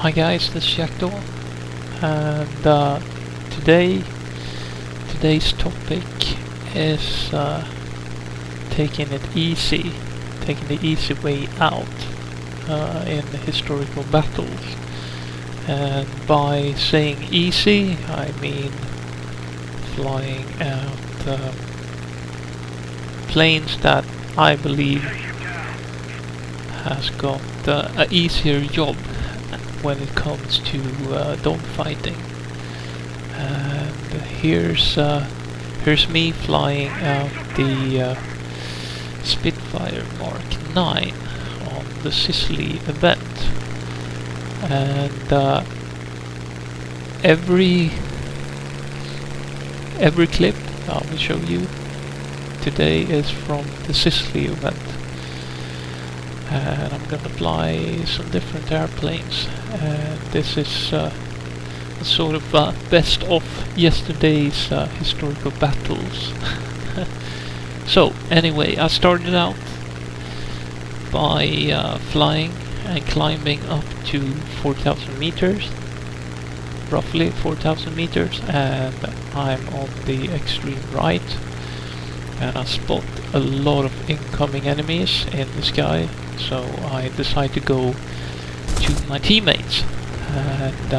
Hi guys, this is Jackdaw, and today's topic is taking the easy way out in historical battles. And by saying easy, I mean flying out planes that I believe has got an easier job when it comes to dogfighting. And here's me flying out the Spitfire Mark IX on the Sicily event. And every clip I will show you today is from the Sicily event. And I'm gonna fly some different airplanes, and this is a sort of best of yesterday's historical battles. So anyway, I started out by flying and climbing up to 4,000 meters, roughly 4,000 meters, and I'm on the extreme right, and I spot a lot of incoming enemies in the sky. So I decided to go to my teammates, and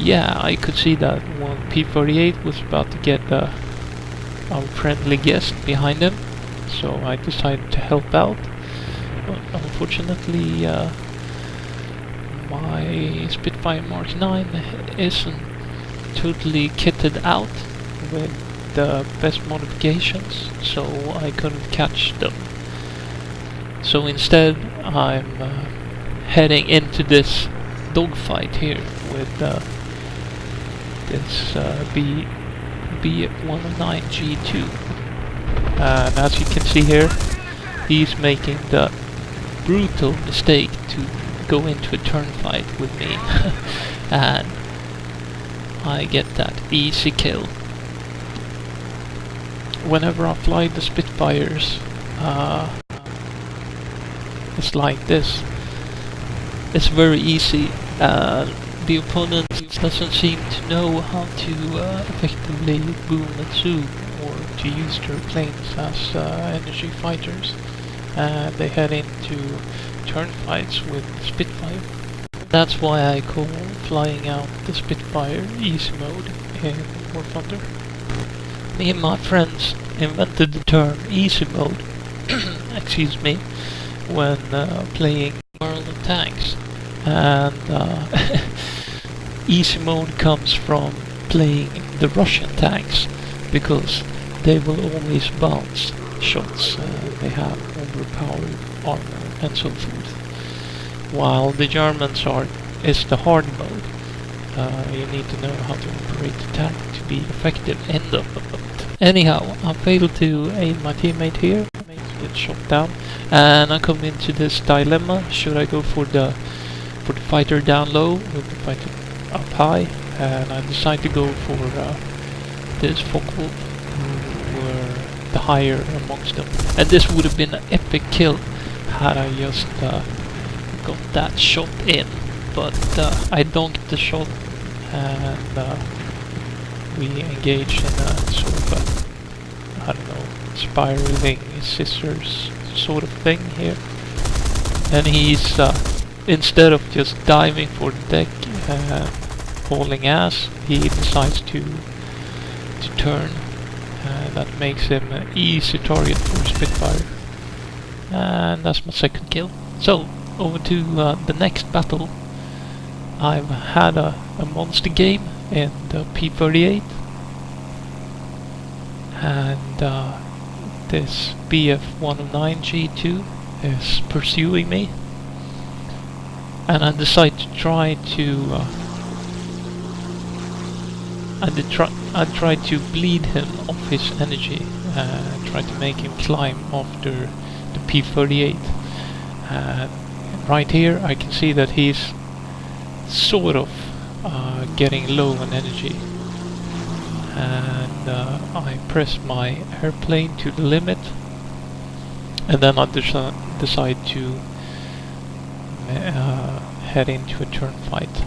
yeah, I could see that one P-38 was about to get our friendly guest behind him, so I decided to help out. But unfortunately, my Spitfire Mark IX isn't totally kitted out with the best modifications, so I couldn't catch them. So instead, I'm heading into this dogfight here with this B109 G2. And as you can see here, he's making the brutal mistake to go into a turn fight with me. And I get that easy kill. Whenever I fly the Spitfires, it's like this. It's very easy. The opponent doesn't seem to know how to effectively boom and zoom, or to use their planes as energy fighters. And they head into turn fights with Spitfire. That's why I call flying out the Spitfire easy mode in War Thunder. Me and my friends invented the term easy mode excuse me, when playing World of Tanks. And easy mode comes from playing the Russian tanks, because they will always bounce shots, they have overpowered armor and so forth. While the Germans is the hard mode. You need to know how to operate the tank to be effective in them. Anyhow, I failed to aid my teammate here, get shot down, and I come into this dilemma: should I go for the fighter down low or the fighter up high? And I decided to go for this Focke-Wulf, who were the higher amongst them. And this would have been an epic kill had I just got that shot in, but I donked the shot, and we engaged in a sort of I don't know, spiraling scissors sort of thing here. And he's instead of just diving for the deck and hauling ass, he decides to turn, and that makes him an easy target for a Spitfire. And that's my second kill. So over to the next battle. I've had a monster game in the P-38, and this BF-109 G2 is pursuing me, and I decide to try to I try to bleed him of his energy, try to make him climb after the P-38. And right here I can see that he's sort of getting low on energy, and I press my airplane to the limit, and then I decide to head into a turn fight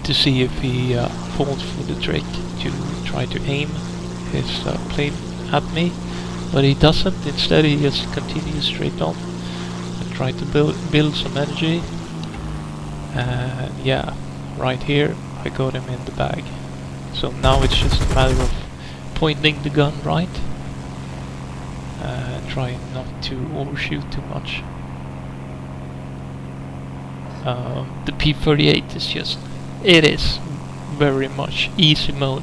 to see if he falls for the trick to try to aim his plane at me, but he doesn't. Instead he just continues straight on and try to build some energy, and yeah, right here I got him in the bag. So now it's just a matter of pointing the gun right and trying not to overshoot too much. The P38 is just, it is very much easy mode.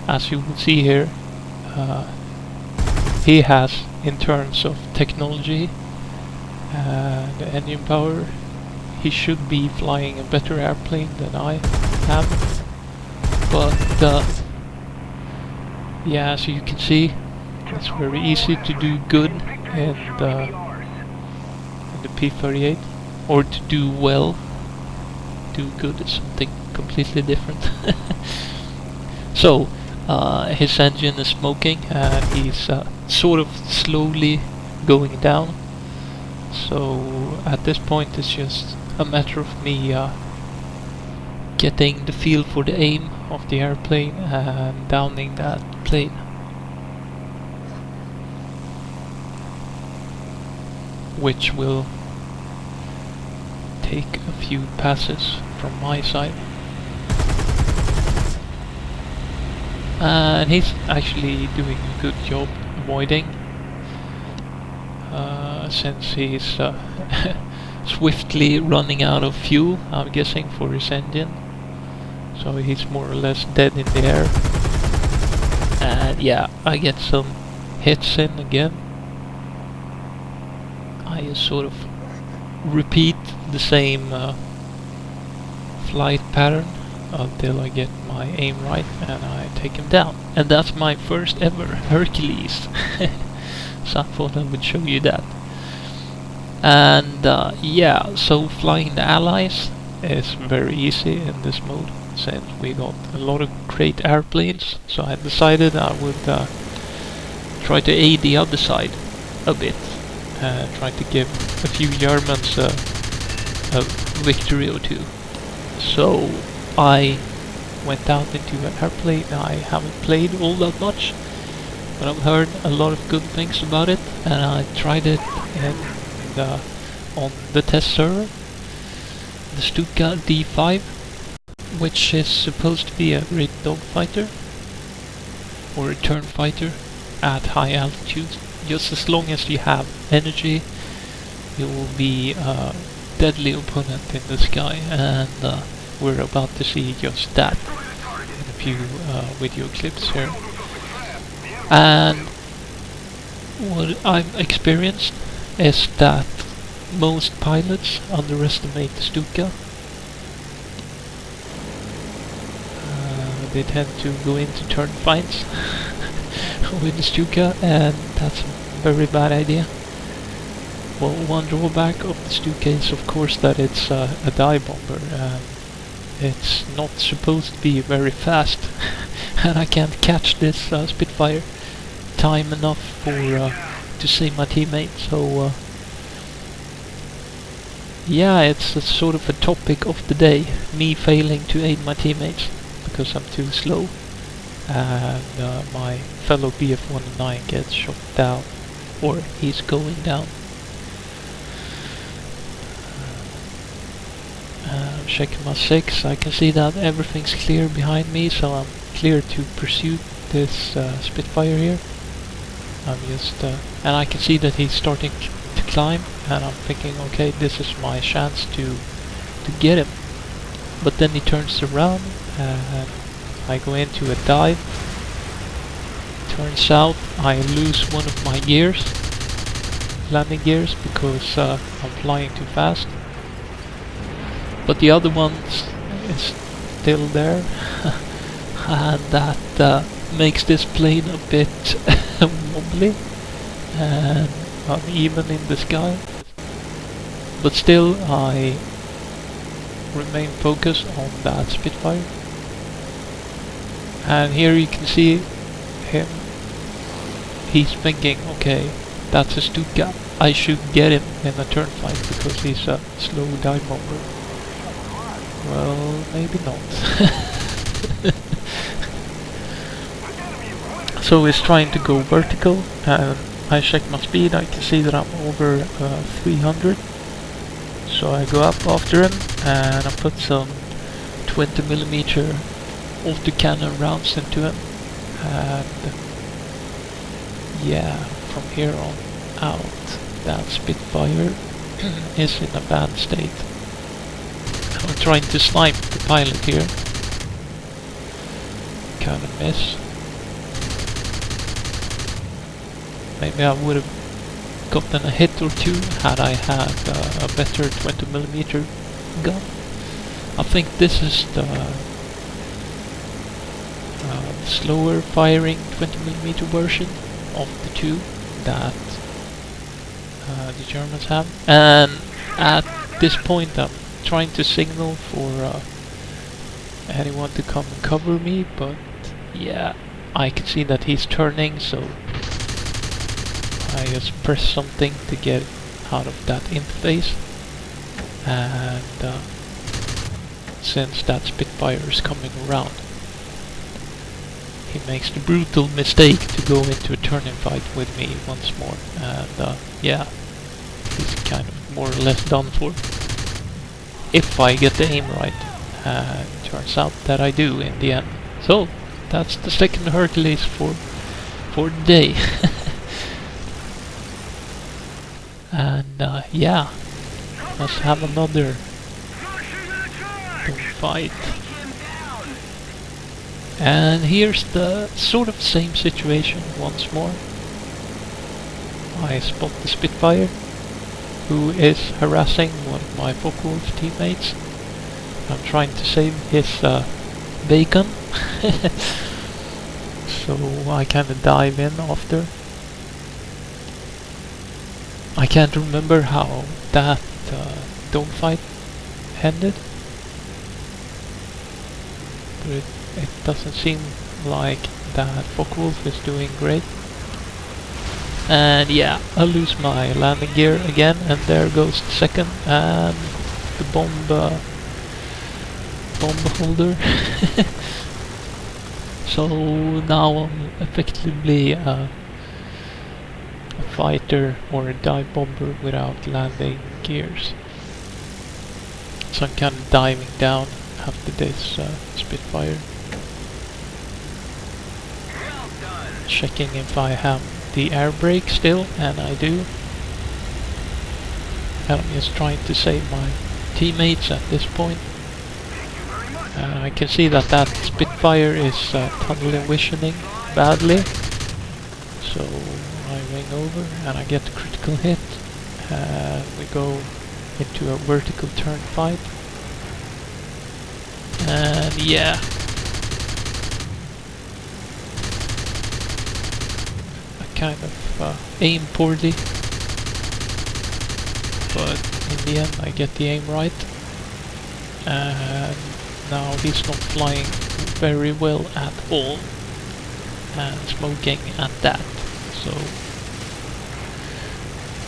As you will see here, he has, in terms of technology and engine power, he should be flying a better airplane than I am. But yeah, as you can see, it's very easy to do good in the P38, or to do well. Do good is something completely different. So his engine is smoking and he's sort of slowly going down. So at this point it's just a matter of me getting the feel for the aim of the airplane and downing that plane. Which will take a few passes from my side. And he's actually doing a good job avoiding, since he's swiftly running out of fuel, I'm guessing, for his engine. So he's more or less dead in the air. And yeah, I get some hits in again. I just sort of repeat the same flight pattern until I get my aim right and I take him down. And that's my first ever Hercules. So I thought I would show you that. And yeah, so flying the allies is very easy in this mode, since we got a lot of great airplanes. So I decided I would try to aid the other side a bit, try to give a few Germans a victory or two. So I went out into an airplane. I haven't played all that much, but I've heard a lot of good things about it, and I tried it on the test server, the Stuka D5, which is supposed to be a great dogfighter or a turn fighter at high altitudes. Just as long as you have energy, you will be a deadly opponent in the sky, and we're about to see just that in a few video clips here. And what I've experienced is that most pilots underestimate the Stuka. They tend to go into turn fights with the Stuka, and that's a very bad idea. Well, one drawback of the Stuka is of course that it's a dive bomber, and it's not supposed to be very fast. And I can't catch this Spitfire time enough for to save my teammate. So yeah, it's a sort of a topic of the day, me failing to aid my teammates because I'm too slow, and my fellow BF-109 gets shot down, or he's going down. I'm checking my 6. I can see that everything's clear behind me, so I'm clear to pursue this Spitfire here. I'm just and I can see that he's starting to climb, and I'm thinking, okay, this is my chance to get him. But then he turns around and I go into a dive. Turns out I lose one of my gears, landing gears, because I'm flying too fast. But the other one is still there, and that makes this plane a bit wobbly and uneven in the sky. But still I remain focused on that Spitfire. And here you can see him. He's thinking, okay, that's a Stuka. I should get him in a turn fight because he's a slow dive bomber. Well, maybe not. So he's trying to go vertical, and I check my speed. I can see that I'm over 300. So I go up after him, and I put some 20mm autocannon rounds into him. And yeah, from here on out, that Spitfire is in a bad state. I'm trying to snipe the pilot here. Kind of miss. Maybe I would have gotten a hit or two had I had a better 20mm gun. I think this is the slower firing 20mm version of the two that the Germans have. And at this point I'm trying to signal for anyone to come and cover me, but yeah, I can see that he's turning, so I just press something to get out of that interface. And since that Spitfire is coming around, he makes the brutal mistake to go into a turning fight with me once more, and yeah, he's kind of more or less done for. If I get the aim right, turns out that I do in the end. So that's the second Hercules for the day. And yeah, let's have another fight. And here's the sort of same situation once more. I spot the Spitfire, who is harassing one of my Focke-Wulf teammates. I'm trying to save his bacon. So I kind of dive in after. I can't remember how that dogfight ended, but it doesn't seem like that Focke-Wulf is doing great. And yeah, I lose my landing gear again, and there goes the second, and the bomb holder. So now I'm effectively a fighter or a dive bomber without landing gears. So I'm kind of diving down after this Spitfire, checking if I have the air brake still, and I do. And I'm just trying to save my teammates at this point. I can see that that Spitfire is tunnel visioning badly, so I wing over and I get a critical hit, and we go into a vertical turn fight. And yeah, I kind of aim poorly, but in the end I get the aim right, and now he's not flying very well at all and smoking at that. So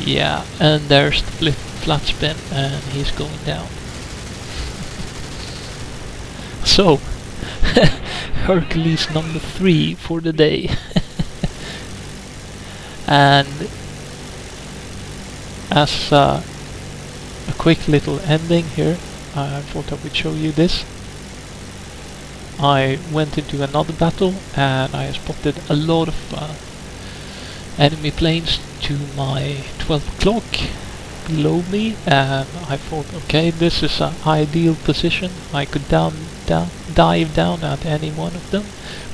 yeah, and there's the flat spin, and he's going down. So Hercules number 3 for the day. And as a quick little ending here, I thought I would show you this. I went into another battle and I spotted a lot of enemy planes to my 12 o'clock below me, and I thought, okay, this is an ideal position. I could dive down at any one of them.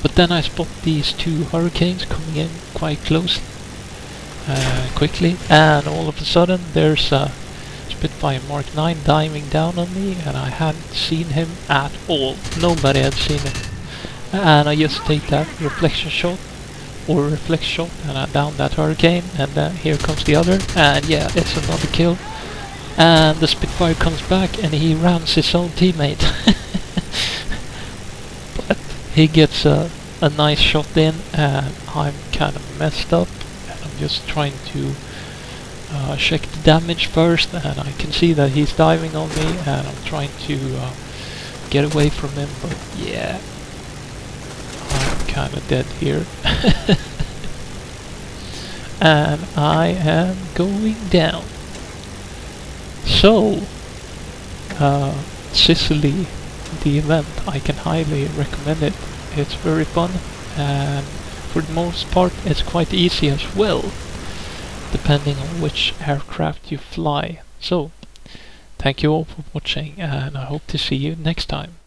But then I spot these two hurricanes coming in quite close, quickly, and all of a sudden there's a Spitfire Mark 9 diving down on me, and I hadn't seen him at all. Nobody had seen him. And I just take that reflection shot, or reflex shot, and I down that hurricane, and here comes the other, and yeah, it's another kill. And the Spitfire comes back and he rams his own teammate. But he gets a nice shot in, and I'm kind of messed up. I'm just trying to check the damage first, and I can see that he's diving on me, and I'm trying to get away from him, but yeah, I'm kinda dead here. And I am going down. So, Sicily, the event, I can highly recommend it. It's very fun, and for the most part it's quite easy as well, depending on which aircraft you fly. So, thank you all for watching, and I hope to see you next time.